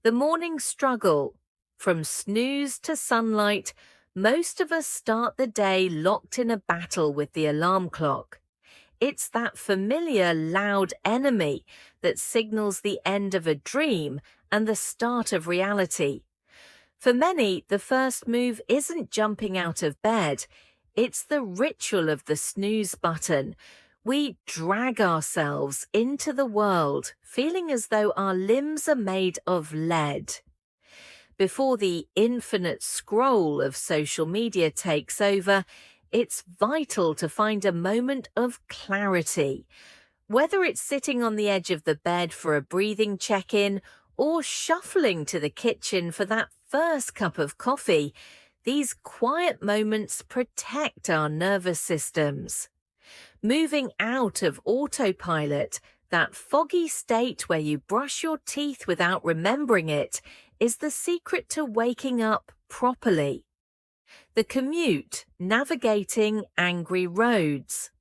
The morning struggle. From snooze to sunlight, most of us start the day locked in a battle with the alarm clock. It's that familiar loud enemy that signals the end of a dream and the start of reality. For many, the first move isn't jumping out of bed. It's the ritual of the snooze button. We drag ourselves into the world, feeling as though our limbs are made of lead. Before the infinite scroll of social media takes over, it's vital to find a moment of clarity. Whether it's sitting on the edge of the bed for a breathing check-in or shuffling to the kitchen for that first cup of coffee, these quiet moments protect our nervous systems. Moving out of autopilot, that foggy state where you brush your teeth without remembering it, is the secret to waking up properly. The commute, navigating angry roads.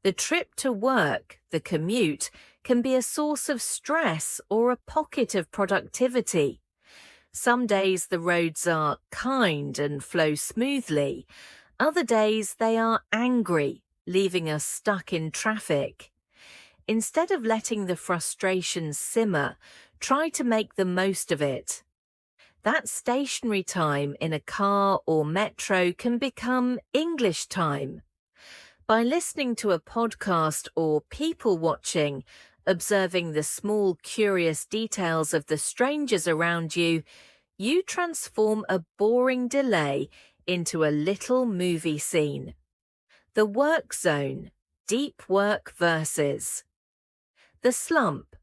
The trip to work, the commute, can be a source of stress or a pocket of productivity. Some days the roads are kind and flow smoothly. Other days they are angry, leaving us stuck in traffic. Instead of letting the frustration simmer, try to make the most of it. That stationary time in a car or metro can become English time. By listening to a podcast or people watching, observing the small curious details of the strangers around you, you transform a boring delay into a little movie scene. The work zone, deep work versus. The slump.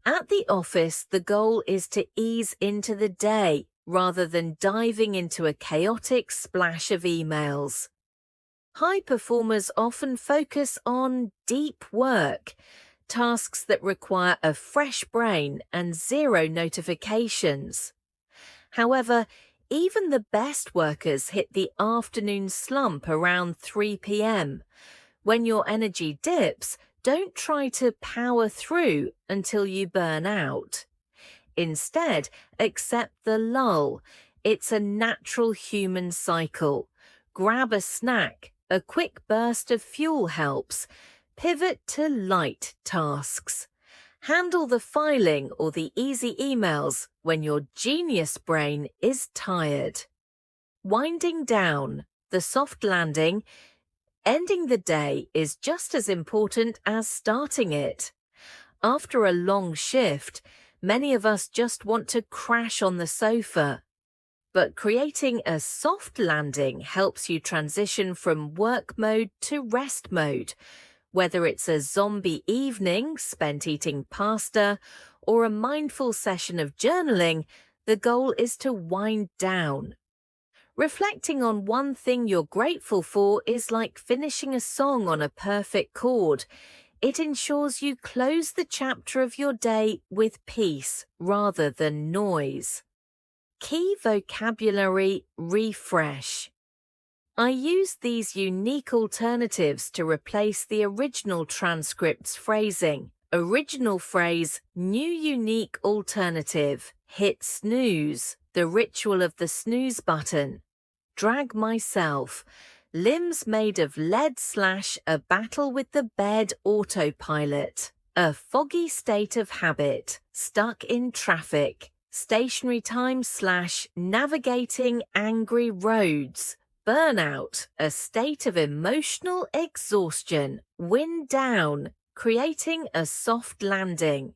At the office, the goal is to ease into the day rather than diving into a chaotic splash of emails. High performers often focus on deep work, tasks that require a fresh brain and zero notifications. However, even the best workers hit the afternoon slump around 3 p.m. When your energy dips, don't try to power through until you burn out. Instead, accept the lull. It's a natural human cycle. Grab a snack. A quick burst of fuel helps. Pivot to light tasks. Handle the filing or the easy emails when your genius brain is tired. Winding down, the soft landing. Ending the day is just as important as starting it. After a long shift, many of us just want to crash on the sofa. But creating a soft landing helps you transition from work mode to rest mode. Whether it's a zombie evening spent eating pasta or a mindful session of journaling, the goal is to wind down. Reflecting on one thing you're grateful for is like finishing a song on a perfect chord. It ensures you close the chapter of your day with peace rather than noise. Key vocabulary refresh. I use these unique alternatives to replace the original transcript's phrasing. Original phrase, new unique alternative. Hit snooze, the ritual of the snooze button. Drag myself. Limbs made of lead / a battle with the bed autopilot. A foggy state of habit. Stuck in traffic. Stationary time / navigating angry roads. Burnout, a state of emotional exhaustion. Wind down, creating a soft landing.